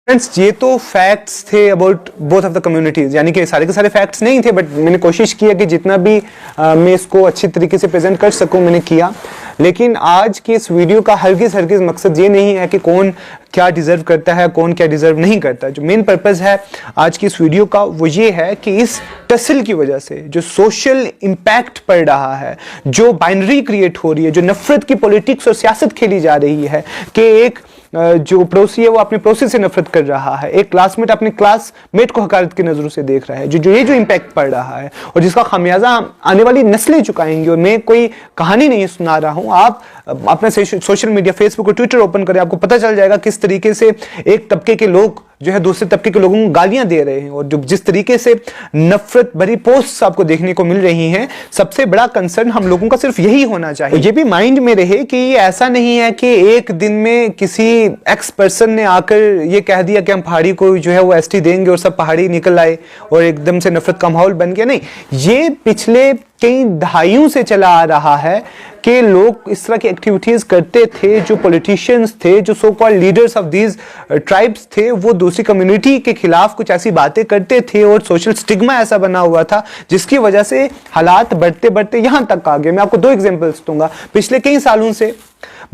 Friends, ये तो facts थे about both of the communities, यानी कि सारे के सारे फैक्ट्स नहीं थे, बट मैंने कोशिश किया कि जितना भी मैं इसको अच्छी तरीके से प्रेजेंट कर सकूं मैंने किया। लेकिन आज की इस वीडियो का हरगिज मकसद ये नहीं है कि कौन क्या डिजर्व करता है, कौन क्या डिजर्व नहीं करता। जो मेन पर्पस है आज की इस वीडियो का वो ये है कि इस टसल की वजह से जो सोशल इंपैक्ट पड़ रहा है, जो बाइनरी क्रिएट हो रही है, जो नफरत की पॉलिटिक्स और सियासत खेली जा रही है कि एक जो पड़ोसी है वो अपने पड़ोसी से नफरत कर रहा है, एक क्लासमेट अपने क्लासमेट को हकारत की नजरों से देख रहा है, जो इंपैक्ट पड़ रहा है और जिसका खामियाजा आने वाली नस्लें चुकाएंगी। और मैं कोई कहानी नहीं सुना रहा हूं, आप अपने सोशल मीडिया फेसबुक और ट्विटर ओपन करें, आपको पता चल जाएगा किस तरीके से एक तबके के लोग जो है दूसरे तबके के लोगों को गालियां दे रहे हैं और जो जिस तरीके से नफरत भरी पोस्ट्स आपको देखने को मिल रही हैं। सबसे बड़ा कंसर्न हम लोगों का सिर्फ यही होना चाहिए, ये भी माइंड में रहे कि ये ऐसा नहीं है कि एक दिन में किसी एक्स पर्सन ने आकर ये कह दिया कि हम पहाड़ी को जो है वो एसटी देंगे और सब पहाड़ी निकल आए और एकदम से नफरत का माहौल बन गया। नहीं, ये पिछले कई दहाइयों से चला आ रहा है कि लोग इस तरह की एक्टिविटीज करते थे। जो पॉलिटिशियंस थे, जो so called leaders of these tribes थे, वो दूसरी कम्युनिटी के खिलाफ कुछ ऐसी बातें करते थे और सोशल स्टिग्मा ऐसा बना हुआ था जिसकी वजह से हालात बढ़ते बढ़ते यहां तक आ गए। मैं आपको दो एग्जांपल्स दूंगा। पिछले कई सालों से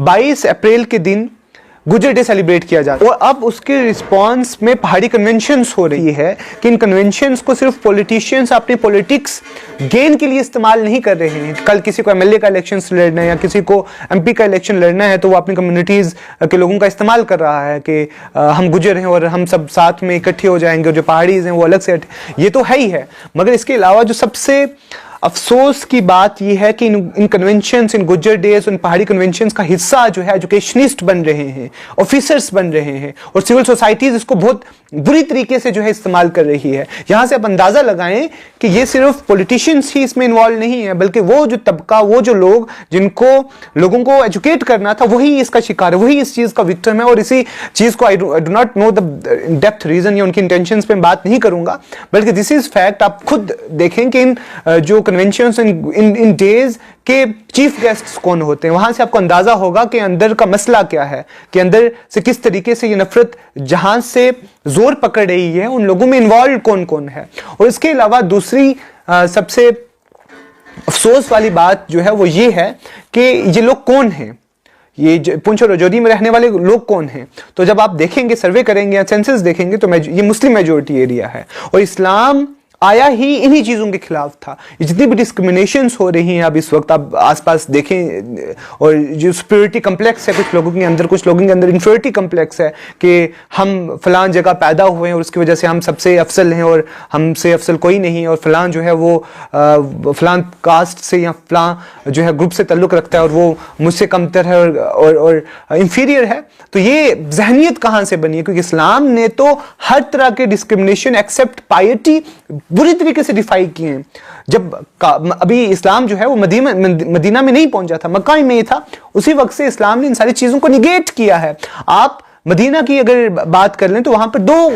22 अप्रैल के दिन गुजर डे सेलिब्रेट किया जाता है और अब उसके रिस्पांस में पहाड़ी कन्वेंशंस हो रही है कि इन कन्वेंशंस को सिर्फ पॉलिटिशियंस अपनी पॉलिटिक्स गेन के लिए इस्तेमाल नहीं कर रहे हैं। कल किसी को एमएलए का इलेक्शन लड़ना है या किसी को एमपी का इलेक्शन लड़ना है तो वो अपनी कम्युनिटीज के लोगों का इस्तेमाल कर रहा है कि हम गुजर हैं और हम सब साथ में इकट्ठे हो जाएंगे और जो पहाड़ीज हैं वो अलग से। ये तो है ही है, मगर इसके अलावा जो सबसे अफसोस की बात यह है कि इन कन्वेंशंस, इन गुज्जर डेज, इन पहाड़ी कन्वेंशंस का हिस्सा जो है एजुकेशनिस्ट बन रहे हैं, ऑफिसर्स बन रहे हैं और सिविल सोसाइटीज इसको बहुत बुरी तरीके से जो है इस्तेमाल कर रही है। यहां से आप अंदाजा लगाएं कि ये सिर्फ पॉलिटिशियंस ही इसमें इन्वॉल्व नहीं है, बल्कि वो जो तबका, वो जो लोग जिनको लोगों को एजुकेट करना था वही इसका शिकार है, वही इस चीज का विक्टिम है। और इसी चीज को I do not know the depth reason या उनकी इंटेंशंस पे बात नहीं करूंगा, बल्कि दिस इज फैक्ट। आप खुद देखें कि इन जो कन्वेंशंस इन डेज के चीफ गेस्ट्स कौन होते हैं, वहां से आपको अंदाजा होगा कि अंदर का मसला क्या है, कि अंदर से किस तरीके से ये नफरत जहां से जोर पकड़ रही है उन लोगों में इन्वॉल्व कौन कौन है। और इसके अलावा दूसरी सबसे अफसोस वाली बात जो है वो ये है कि ये लोग कौन हैं, ये पुंछ और राजौरी में रहने वाले लोग कौन हैं। तो जब आप देखेंगे, सर्वे करेंगे या सेंसस देखेंगे तो ये मुस्लिम मेजोरिटी एरिया है और इस्लाम आया ही इन्हीं चीजों के खिलाफ था। जितनी भी डिस्क्रिमिनेशंस हो रही हैं अब इस वक्त आप आसपास देखें, और जो सुपीरियरिटी कम्प्लेक्स है कुछ लोगों के अंदर, कुछ लोगों के अंदर इन्फीरियरिटी कम्प्लेक्स है कि हम फलां जगह पैदा हुए हैं और उसकी वजह से हम सबसे अफसल हैं और हमसे अफसल कोई नहीं, और फलां जो है वो फलां कास्ट से या फलां जो है ग्रुप से ताल्लुक रखता है और वो मुझसे कमतर है और इंफीरियर है। तो ये जहनियत कहाँ से बनी है? क्योंकि इस्लाम ने तो हर तरह के डिस्क्रिमिनेशन एक्सेप्ट पायटी बुरी तरीके से डिफाई किए हैं। जब अभी इस्लाम जो है वो मदीना में नहीं पहुंचा था, मक्का में ही था, उसी वक्त से इस्लाम ने इन सारी चीजों को निगेट किया है। आप मदीना की अगर बात कर लें तो वहां पर दो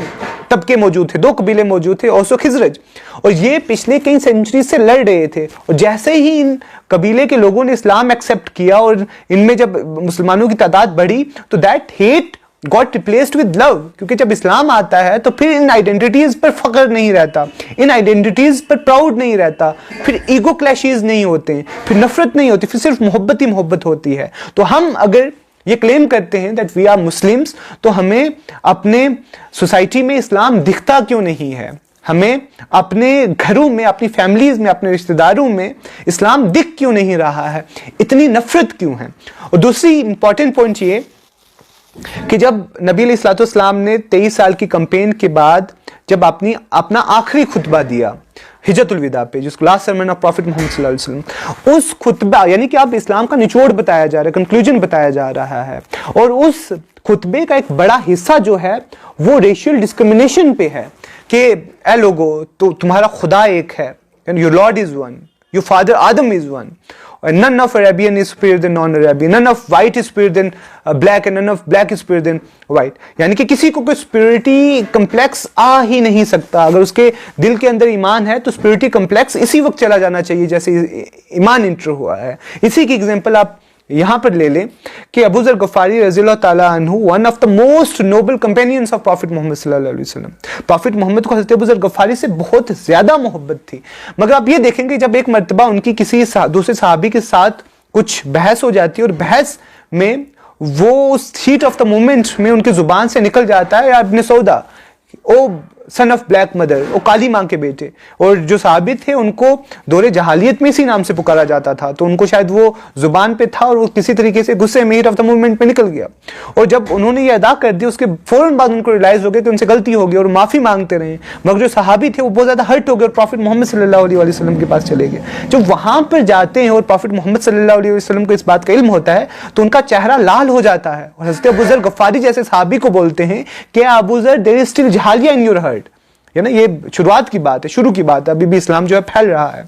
तबके मौजूद थे, दो कबीले मौजूद थे, औस और खिजरज, और ये पिछले कई सेंचुरी से लड़ रहे थे। और जैसे ही इन कबीले के लोगों ने इस्लाम एक्सेप्ट किया और इनमें जब मुसलमानों की तादाद बढ़ी तो that hate got replaced with love. क्योंकि जब इस्लाम आता है तो फिर इन आइडेंटिटीज पर फख्र नहीं रहता, इन आइडेंटिटीज पर प्राउड नहीं रहता, फिर ईगो क्लैशेस नहीं होते हैं, फिर नफरत नहीं होती, फिर सिर्फ मोहब्बत ही मोहब्बत होती है। तो हम अगर ये क्लेम करते हैं दैट वी आर मुस्लिम्स, तो हमें अपने सोसाइटी में इस्लाम दिखता क्यों नहीं है? हमें अपने घरों में, अपनी फैमिलीज में, अपने रिश्तेदारों में इस्लाम दिख क्यों नहीं रहा है? इतनी नफरत क्यों है? और दूसरी इंपॉर्टेंट पॉइंट ये कि जब नबी अलैहिस्सलाम ने 23 साल की कैंपेन के बाद जब अपना आखिरी खुतबा दिया हिज्जतुल विदा पे, जिसको last sermon of prophet Muhammad सल्लल्लाहु अलैहि वसल्लम, उस खुतबा यानी कि अब इस्लाम का निचोड़ बताया जा रहा है, कंक्लूजन बताया जा रहा है, और उस खुतबे का एक बड़ा हिस्सा जो है वो रेशियल डिस्क्रिमिनेशन पे है कि ए लोगो, तो तुम्हारा खुदा एक है, your Lord is one, your father Adam is one, none of Arabian is superior than non-Arabian, none of white is superior than black and none of black is superior than white। यानी कि किसी को कोई स्पिरिटी complex आ ही नहीं सकता। अगर उसके दिल के अंदर ईमान है तो स्पिरिटी कम्प्लेक्स इसी वक्त चला जाना चाहिए जैसे ईमान इंटर हुआ है। इसी की एग्जांपल आप यहां पर ले लें कि अबू ज़र गफ़ारी रज़ियल्लाहु ताला अन्हु one of the most noble companions of prophet Muhammad सल्लल्लाहु अलैहि वसल्लम, प्रॉफिट मोहम्मद को हज़रत अबू ज़र गफ़ारी से बहुत ज्यादा मोहब्बत थी। मगर आप ये देखेंगे जब एक मर्तबा उनकी किसी दूसरे सहाबी के साथ कुछ बहस हो जाती है और बहस में वो उस हीट ऑफ द मोमेंट में उनकी जुबान से निकल जाता है, या इब्न सौदा, ओ सन ऑफ ब्लैक मदर, वो काली मां के बेटे, और जो साबित थे उनको दौरे जहालियत में इसी नाम से पुकारा जाता था, तो उनको शायद वो जुबान पे था और वो किसी तरीके से गुस्से में हीट ऑफ द मूवमेंट में निकल गया। और जब उन्होंने ये अदा कर दी उसके फौरन बाद उनको रियलाइज हो गया कि उनसे गलती हो गई और माफी मांगते रहे। मगर जो सहाबी थे वो बहुत ज्यादा हर्ट हो गए और प्रॉफिट मोहम्मद सल्लल्लाहु अलैहि वसल्लम के पास चले गए। जब वहां पर जाते हैं और प्रॉफिट मोहम्मद सल्लल्लाहु अलैहि वसल्लम को इस बात का इल्म होता है तो उनका चेहरा लाल हो जाता है और हज़रत अबू ज़र गफ़ारी जैसे सहाबी को बोलते हैं कि अबू ज़र, देयर इज स्टिल जहालिया इन योर हार्ट। है ना, ये शुरुआत की बात है, शुरू की बात है, अभी भी इस्लाम जो है फैल रहा है।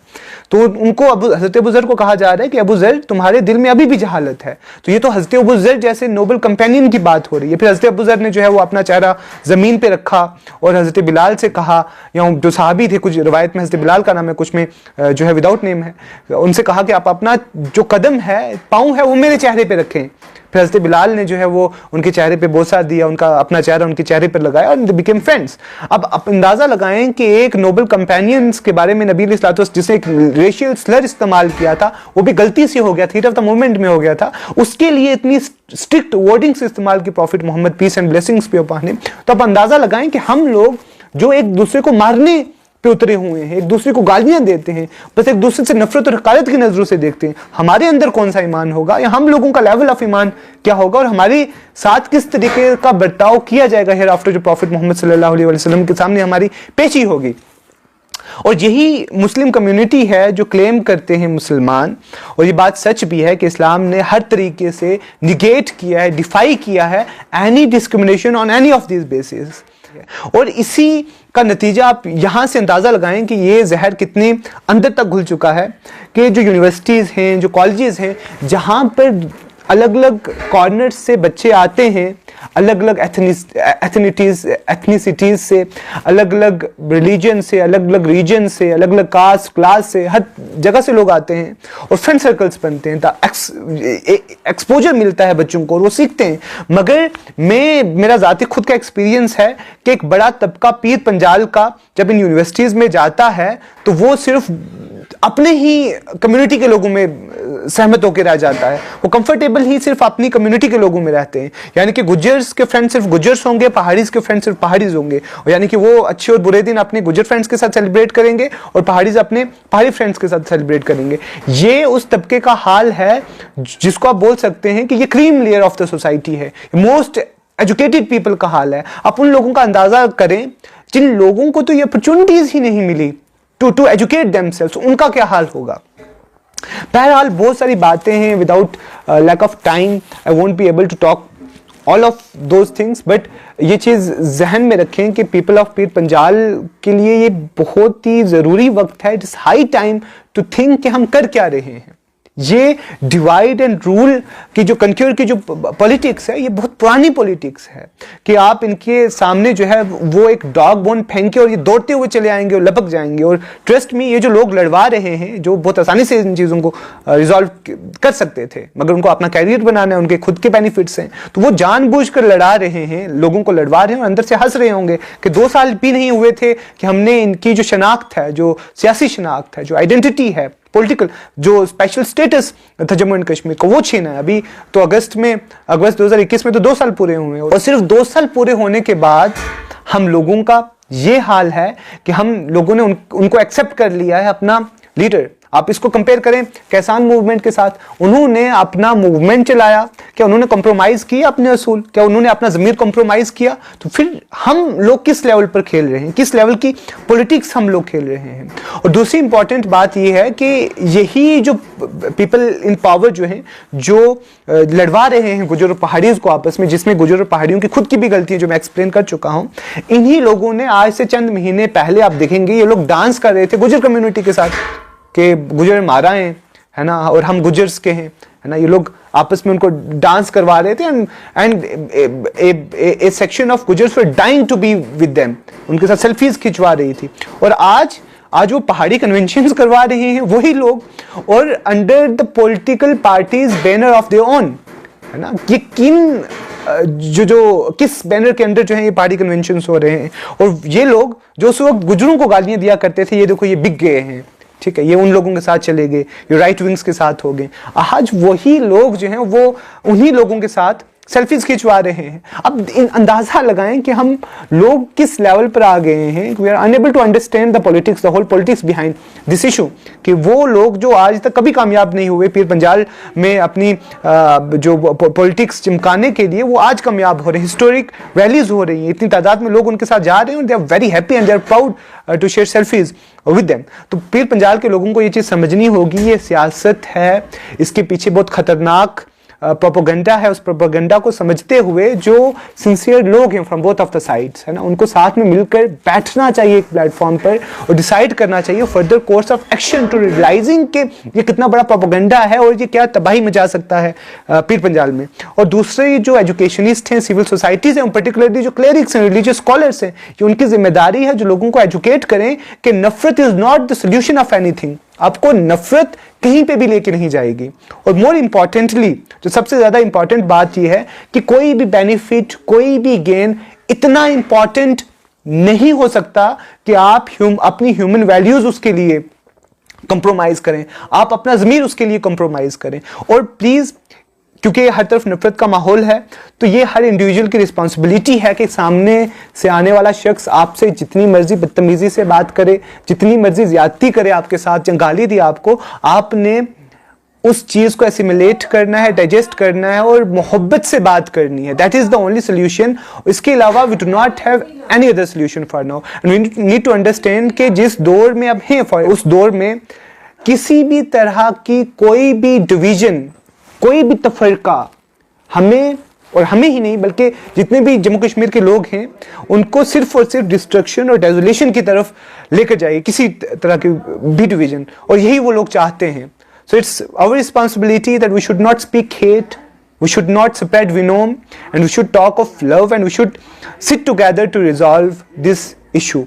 तो उनको हज़रत अबू ज़र को कहा जा रहा है कि अबू ज़र, तुम्हारे दिल में अभी भी जहालत है। तो ये तो हज़रत अबू ज़र जैसे नोबल कंपेनियन की बात हो रही है। फिर हज़रत अबू ज़र ने जो है वो अपना चेहरा ज़मीन पे रखा और हज़रत बिलाल से कहा, या जो सहाबी थे, कुछ रिवायत में हज़रत बिलाल का नाम है, कुछ में जो है विदाउट नेम है, उनसे कहा कि आप अपना जो कदम है, पाँव है, वो मेरे चेहरे पर रखें। फिर हज़रत बिलाल ने जो है वो उनके चेहरे पे बोसा दिया, उनका अपना चेहरा उनके चेहरे पर लगाया और दे बिकेम फ्रेंड्स। अब अंदाजा लगाएं कि एक नोबल कंपेनियंस के बारे में नबी अलैहि जिसने एक रेशियल स्लर इस्तेमाल किया था, वो भी गलती से हो गया, हीट ऑफ द मूवमेंट में हो गया था, उसके लिए इतनी स्ट्रिक्ट वर्डिंग्स इस्तेमाल की prophet Muhammad, peace and blessings पे अपने। तो अब अंदाजा लगाएं कि हम लोग जो एक दूसरे को मारने पे उतरे हुए हैं, एक दूसरे को गालियां देते हैं, बस एक दूसरे से नफरत और हकारत की नजरों से देखते हैं, हमारे अंदर कौन सा ईमान होगा, या हम लोगों का लेवल ऑफ ईमान क्या होगा और हमारे साथ किस तरीके का बर्ताव किया जाएगा हेयर आफ्टर जो प्रॉफिट मोहम्मद सल्लल्लाहु अलैहि वसल्लम के सामने हमारी पेशी होगी। और यही मुस्लिम कम्युनिटी है जो क्लेम करते हैं मुसलमान, और ये बात सच भी है कि इस्लाम ने हर तरीके से निगेट किया है, डिफाई किया है any discrimination on any of this basis. और इसी का नतीजा आप यहां से अंदाजा लगाएं कि ये जहर कितने अंदर तक घुल चुका है कि जो यूनिवर्सिटीज हैं, जो कॉलेजेस हैं, जहां पर अलग अलग कॉर्नर से बच्चे आते हैं, अलग अलग एथनिसिटीज से, अलग अलग रिलीजन से, अलग अलग रीजन से, अलग अलग कास्ट क्लास से, हर जगह से लोग आते हैं और फ्रेंड सर्कल्स बनते हैं, एक्सपोजर मिलता है बच्चों को और वो सीखते हैं। मगर मेरा ज़ाती खुद का एक्सपीरियंस है कि एक बड़ा तबका पीर पंजाल का जब इन यूनिवर्सिटीज़ में जाता है तो वो सिर्फ अपने ही कम्युनिटी के लोगों में सहमत होकर रह जाता है, वो कंफर्टेबल ही सिर्फ अपनी कम्युनिटी के लोगों में रहते हैं। यानी कि गुज्जर्स के फ्रेंड सिर्फ गुज्जर्स होंगे, पहाड़ीज के फ्रेंड सिर्फ पहाड़ीज होंगे, और यानी कि वो अच्छे और बुरे दिन अपने गुज्जर फ्रेंड्स के साथ सेलिब्रेट करेंगे और पहाड़ीज अपने पहाड़ी फ्रेंड्स के साथ सेलिब्रेट करेंगे। ये उस तबके का हाल है जिसको आप बोल सकते हैं कि ये cream layer of the society है, मोस्ट एजुकेटेड पीपल का हाल है। आप उन लोगों का अंदाजा करें जिन लोगों को तो ये अपॉर्चुनिटीज ही नहीं मिली टू एजुकेट देमसेल्व्स, उनका क्या हाल होगा। बहरहाल बहुत सारी बातें हैं, without lack of time I won't be able to talk all of those things, but ये चीज़ जहन में रखें कि पीपल ऑफ पीर पंजाल के लिए ये बहुत ही ज़रूरी वक्त है, it's high time to think कि हम कर क्या रहे हैं। ये डिवाइड एंड रूल की जो कंक्योर की जो पॉलिटिक्स है, ये बहुत पुरानी पॉलिटिक्स है कि आप इनके सामने जो है वो एक डॉग बोन फेंके और ये दौड़ते हुए चले आएंगे और लपक जाएंगे। और ट्रस्ट में ये जो लोग लड़वा रहे हैं, जो बहुत आसानी से इन चीज़ों को रिजॉल्व कर सकते थे, मगर उनको अपना कैरियर बनाना है, उनके खुद के बेनिफिट्स हैं, तो वो जानबूझकर लड़ा रहे हैं, लोगों को लड़वा रहे हैं और अंदर से हंस रहे होंगे कि 2 साल भी नहीं हुए थे कि हमने इनकी जो शनाख्त है, जो सियासी शनाख्त है, जो आइडेंटिटी है, पॉलिटिकल जो स्पेशल स्टेटस था जम्मू एंड कश्मीर को, वो छीना है। अभी तो अगस्त 2021 में तो 2 साल पूरे हुए, और सिर्फ 2 साल पूरे होने के बाद हम लोगों का ये हाल है कि हम लोगों ने उनको एक्सेप्ट कर लिया है अपना लीडर। आप इसको कंपेयर करें किसान मूवमेंट के साथ, उन्होंने अपना मूवमेंट चलाया, क्या उन्होंने कॉम्प्रोमाइज किया अपने असूल, क्या उन्होंने अपना ज़मीर कॉम्प्रोमाइज किया? तो फिर हम लोग किस लेवल पर खेल रहे हैं, किस लेवल की पॉलिटिक्स हम लोग खेल रहे हैं। और दूसरी इंपॉर्टेंट बात यह है कि यही जो पीपल इन पावर जो हैं, जो लड़वा रहे हैं गुजर और पहाड़ियों को आपस में, जिसमें गुजर और पहाड़ियों की खुद की भी गलती है जो मैं एक्सप्लेन कर चुका हूं, इन्हीं लोगों ने आज से चंद महीने पहले आप देखेंगे ये लोग डांस कर रहे थे गुजर कम्युनिटी के साथ कि गुजर मारा है ना, और हम गुजर्स के हैं, है ना। ये लोग आपस में उनको डांस करवा रहे थे and a section of Gujjars were dying to be with them, उनके साथ सेल्फीज खिंचवा रही थी। और आज आज वो पहाड़ी कन्वेंशंस करवा रहे हैं वही लोग, और under the political parties banner of their own, है ना। ये किस बैनर के अंदर जो है ये पहाड़ी कन्वेंशंस हो रहे हैं, और ये लोग जो उस वक्त गुजरों को गालियां दिया करते थे, ये देखो ये बिक गए हैं, ठीक है, ये उन लोगों के साथ चले गए, ये राइट विंग्स के साथ हो गए। आज वही लोग जो हैं वो उन्हीं लोगों के साथ सेल्फीज खिंचवा रहे हैं। अब अंदाजा लगाएं कि हम लोग किस लेवल पर आ गए हैं। We are unable to understand the politics, the whole politics behind this issue, कि वो लोग जो आज तक कभी कामयाब नहीं हुए पीर पंजाल में अपनी जो पॉलिटिक्स चिमकाने के लिए, वो आज कामयाब हो रहे हैं, हिस्टोरिक रैलीज हो रही हैं, इतनी तादाद में लोग उनके साथ जा रहे हैं, they are very happy and they are proud to share selfies with them. तो पीर पंजाल के लोगों को ये चीज समझनी होगी, ये सियासत है, इसके पीछे बहुत खतरनाक प्रोपेगेंडा है। उस प्रोपेगेंडा को समझते हुए जो सिंसियर लोग हैं from both of the sides, है ना, उनको साथ में मिलकर बैठना चाहिए एक प्लेटफॉर्म पर और डिसाइड करना चाहिए further course of action to realising के ये कितना बड़ा प्रोपेगेंडा है और ये क्या तबाही मचा सकता है पीर पंजाल में। और दूसरे जो एजुकेशनिस्ट हैं, सिविल सोसाइटीज हैं, पर्टिकुलरली जो क्लेरिक्स हैं, रिलीजियस स्कॉलर्स हैं, ये उनकी जिम्मेदारी है जो लोगों को एजुकेट करें कि नफरत is not the solution of anything. आपको नफरत कहीं पे भी लेके नहीं जाएगी। और मोर इंपॉर्टेंटली, जो सबसे ज्यादा इंपॉर्टेंट बात यह है कि कोई भी बेनिफिट, कोई भी गेन इतना इंपॉर्टेंट नहीं हो सकता कि आप अपनी ह्यूमन वैल्यूज उसके लिए कंप्रोमाइज करें, आप अपना ज़मीर उसके लिए कंप्रोमाइज करें। और प्लीज, क्योंकि हर तरफ नफरत का माहौल है, तो ये हर इंडिविजुअल की रिस्पॉन्सिबिलिटी है कि सामने से आने वाला शख्स आपसे जितनी मर्जी बदतमीजी से बात करे, जितनी मर्जी ज्यादती करे आपके साथ, या गाली दी आपको, आपने उस चीज को एसिमिलेट करना है, डाइजेस्ट करना है और मोहब्बत से बात करनी है। That is the only solution. इसके अलावा we do not have any other solution for now, and we need to understand कि जिस दौर में अब हैं, उस दौर में किसी भी तरह की कोई भी डिवीजन, कोई भी तफरका हमें, और हमें ही नहीं बल्कि जितने भी जम्मू कश्मीर के लोग हैं, उनको सिर्फ और सिर्फ डिस्ट्रक्शन और डेजोलेशन की तरफ लेकर जाए, किसी तरह की भी डिवीजन, और यही वो लोग चाहते हैं। So it's our responsibility that we should not speak hate, we should not spread venom, and we should talk of love, and we should sit together to resolve this issue.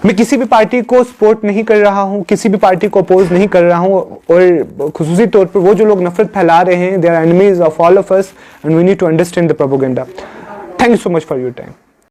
मैं किसी भी party को support नहीं कर रहा हूं, किसी भी पार्टी को अपोज नहीं कर रहा हूं, और खुसूसी तौर पर वो जो लोग नफरत फैला रहे हैं, they are enemies of all of us, and we need to understand the propaganda. Thank you so much for your time.